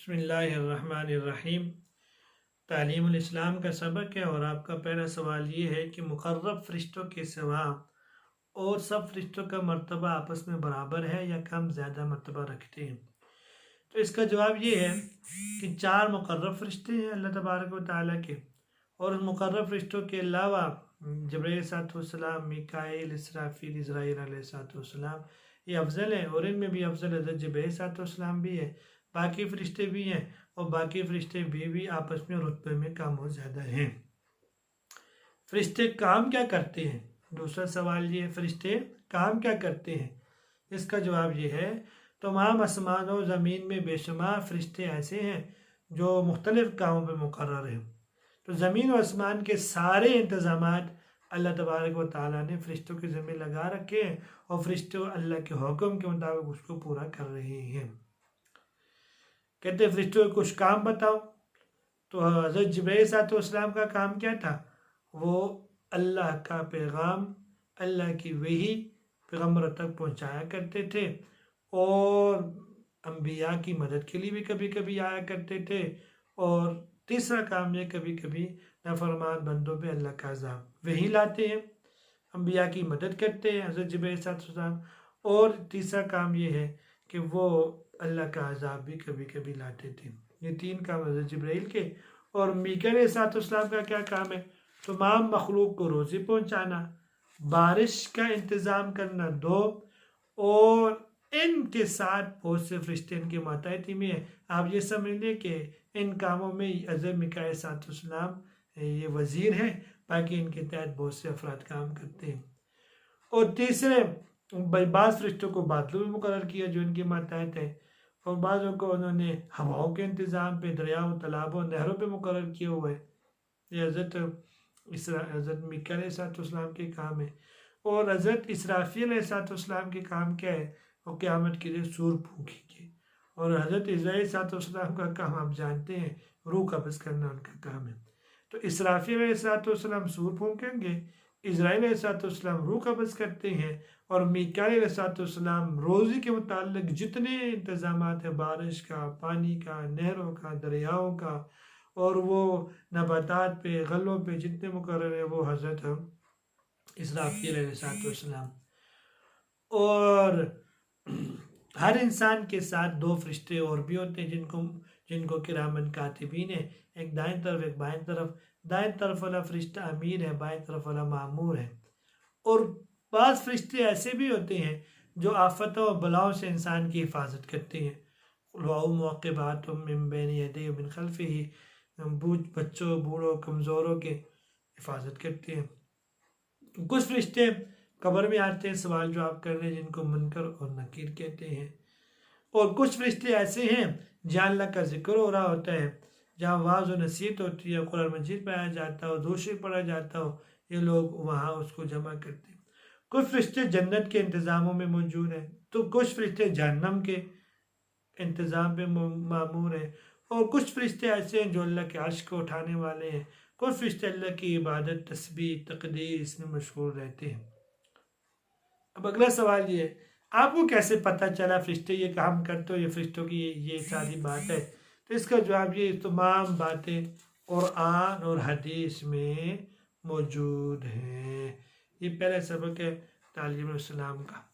बिस्मिल्लाहिर्रहमानिर्रहीम। तालीमुल इस्लाम का सबक है और आपका पहला सवाल ये है कि मुकर्रब फरिश्तों के सिवा और सब फरिश्तों का मर्तबा आपस में बराबर है या कम ज़्यादा मर्तबा रखते हैं। तो इसका जवाब ये है कि 4 मुकर्रब फरिश्ते हैं अल्लाह तबारक व तआला के, और उन मुकर्रब फरिश्तों के अलावा जिब्रील अलैहिस्सलाम, मीकाईल, इसराफील, इज़राईल अलैहिस्सलाम ये अफजल हैं, और इनमें भी अफजल हज़रत जिब्रील अलैहिस्सलाम भी है। बाकी फरिश्ते भी हैं और बाकी फरिश्ते भी आपस में रुतबे में कम और ज़्यादा हैं। फरिश्ते काम क्या करते हैं? दूसरा सवाल ये है, फरिश्ते काम क्या करते हैं? इसका जवाब ये है, तमाम आसमान और ज़मीन में बेशुमार फरिश्ते ऐसे हैं जो मुख्तलिफ़ कामों पर मुकर्रर हैं। तो ज़मीन और आसमान के सारे इंतज़ामात अल्लाह तबारक व तआला ने फरिश्तों के ज़िम्मे लगा रखे हैं और फरिश्ते अल्लाह के हुक्म के मुताबिक उसको पूरा कर रहे हैं। कहते हैं फरिश्तों को कुछ काम बताओ। तो हज़रत जिब्रील अलैहिस्सलाम का काम क्या था? वो अल्लाह का पैगाम, अल्लाह की वही पैगम्बर तक पहुंचाया करते थे और अंबिया की मदद के लिए भी कभी कभी आया करते थे। और तीसरा काम ये, कभी कभी नाफरमान बंदों पे अल्लाह का अज़ाब वही लाते हैं, अंबिया की मदद करते हैं हज़रत जिब्रील अलैहिस्सलाम। और तीसरा काम ये है कि वो अल्लाह का अज़ाब भी कभी कभी लाते थे। ये 3 काम हज़रत जिब्रील के। और मीकाईल अलैहिस्सलाम का क्या काम है? तमाम मखलूक को रोज़ी पहुँचाना, बारिश का इंतज़ाम करना 2, और इनके साथ बहुत से फरिश्ते इनके मातहती में है। आप ये समझ लें कि इन कामों में हज़रत मीकाईल अलैहिस्सलाम ये वज़ीर हैं, बाकी इनके तहत बहुत से अफराद काम करते हैं। और तीसरे, बाज़ फरिश्तों को बादलों में मुकर्रर किया जो इनके मातहत है, और बाज़ों को उन्होंने हवाओं के इंतज़ाम पे, दरियाओं, तालाबों, नहरों पे मुकर्रर किया हुआ है। ये हज़रत मीकाईल अलैहिस्सलाम के काम है। और हज़रत इसराफील अलैहिस्सलाम के काम क्या है? वो क़यामत के लिए सूर फूंकेंगे। और हज़रत इज़राईल अलैहिस्सलाम का काम आप जानते हैं, रूह कब्ज़ करना उनका काम है। तो इसराफील अलैहिस्सलाम सूर फूंकेंगे, इज़राईल अलैहिस्सलाम रूह कब्ज़ करते हैं, और मीकाईल अलैहिस्सलाम रोज़ी के मुताल्लिक जितने इंतज़ामात है, बारिश का, पानी का, नहरों का, दरियाओं का, और वो नबातात पे, गलों पे जितने मुकर्रर है वो हज़रत इसराफील अलैहिस्सलाम। और हर इंसान के साथ 2 फरिश्ते और भी होते हैं जिनको किरामन कातिबीन है, एक दाएं तरफ एक बाएं तरफ। दाएं तरफ वाला फरिश्ता अमीर है, बाएं तरफ वाला मामूर है। और बाज़ फरिश्ते ऐसे भी होते हैं जो आफतों और बलाओं से इंसान की हिफाजत करते हैं। मौक़िबातुम मिन बैनि यदैहि व मिन खल्फ़िही, बच्चों, बूढ़ों, कमज़ोरों के हिफाजत करते हैं। कुछ फरिश्ते कब्र में आते हैं सवाल जवाब करने, जिनको मुनकर और नकीर कहते हैं। और कुछ फरिश्ते ऐसे हैं जहाँ अल्लाह का जिक्र हो रहा होता है, जहाँ वाज़ और नसीहत होती है, कुरान मजीद पढ़ाया जाता हो, दूसरी पढ़ा जाता हो, ये लोग वहाँ उसको जमा करते हैं। कुछ फरिश्ते जन्नत के इंतज़ामों में मौजूद हैं, तो कुछ फरिश्ते जहन्नम के इंतज़ाम पे मामूर हैं। और कुछ फरिश्ते ऐसे हैं जो अल्लाह के अर्श को उठाने वाले हैं। कुछ फरिश्ते अल्लाह की इबादत, तस्बीह, तक़दीस में मशगूल रहते हैं। अब अगला सवाल ये है, आपको कैसे पता चला फरिश्ते ये काम करते हो, ये फरिश्तों की ये सारी बात है? तो इसका जवाब ये, तमाम बातें कुरान और हदीस में मौजूद हैं। ये पहला सबक है तालीमुल इस्लाम का।